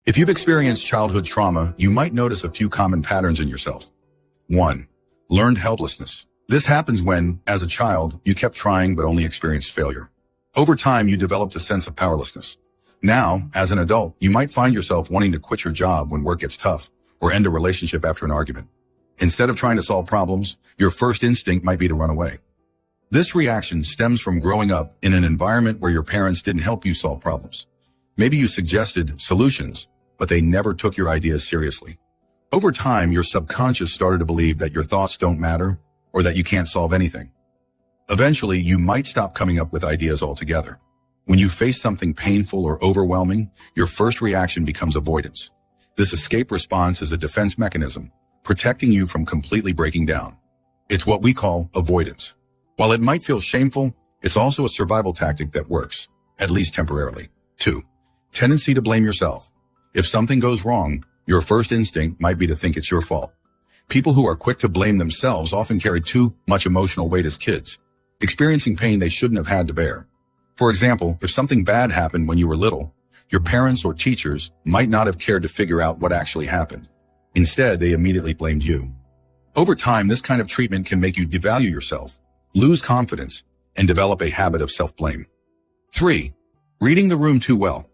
If you've experienced childhood trauma, you might notice a few common patterns in yourself. 1. Learned helplessness. This happens when, as a child, you kept trying but only experienced failure. Over time, you developed a sense of powerlessness. Now, as an adult, you might find yourself wanting to quit your job when work gets tough or end a relationship after an argument. Instead of trying to solve problems, your first instinct might be to run away. This reaction stems from growing up in an environment where your parents didn't help you solve problems. Maybe you suggested solutions, but they never took your ideas seriously. Over time, your subconscious started to believe that your thoughts don't matter or that you can't solve anything. Eventually, you might stop coming up with ideas altogether. When you face something painful or overwhelming, your first reaction becomes avoidance. This escape response is a defense mechanism, protecting you from completely breaking down. It's what we call avoidance. While it might feel shameful, it's also a survival tactic that works, at least temporarily. 2. Tendency to blame yourself. If something goes wrong, your first instinct might be to think it's your fault. People who are quick to blame themselves often carry too much emotional weight as kids, experiencing pain they shouldn't have had to bear. For example, if something bad happened when you were little, your parents or teachers might not have cared to figure out what actually happened. Instead, they immediately blamed you. Over time, this kind of treatment can make you devalue yourself, lose confidence, and develop a habit of self-blame. 3. Reading the room too well.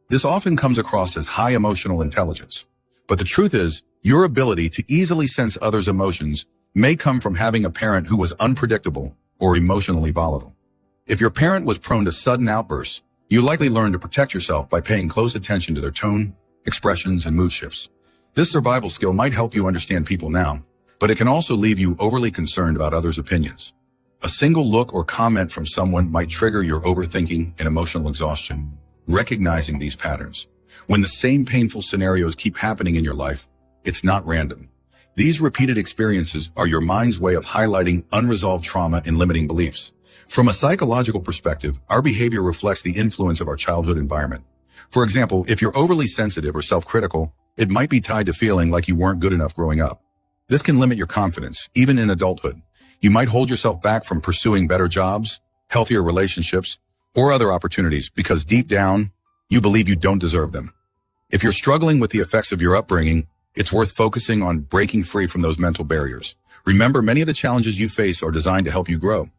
This often comes across as high emotional intelligence. But the truth is, your ability to easily sense others' emotions may come from having a parent who was unpredictable or emotionally volatile. If your parent was prone to sudden outbursts, you likely learned to protect yourself by paying close attention to their tone, expressions, and mood shifts. This survival skill might help you understand people now, but it can also leave you overly concerned about others' opinions. A single look or comment from someone might trigger your overthinking and emotional exhaustion. Recognizing these patterns. When the same painful scenarios keep happening in your life, it's not random. These repeated experiences are your mind's way of highlighting unresolved trauma and limiting beliefs. From a psychological perspective, our behavior reflects the influence of our childhood environment. For example, if you're overly sensitive or self-critical, it might be tied to feeling like you weren't good enough growing up. This can limit your confidence, even in adulthood. You might hold yourself back from pursuing better jobs, healthier relationships, or other opportunities because deep down, you believe you don't deserve them. If you're struggling with the effects of your upbringing, it's worth focusing on breaking free from those mental barriers. Remember, many of the challenges you face are designed to help you grow.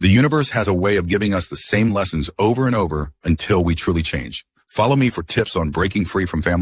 The universe has a way of giving us the same lessons over and over until we truly change. Follow me for tips on breaking free from family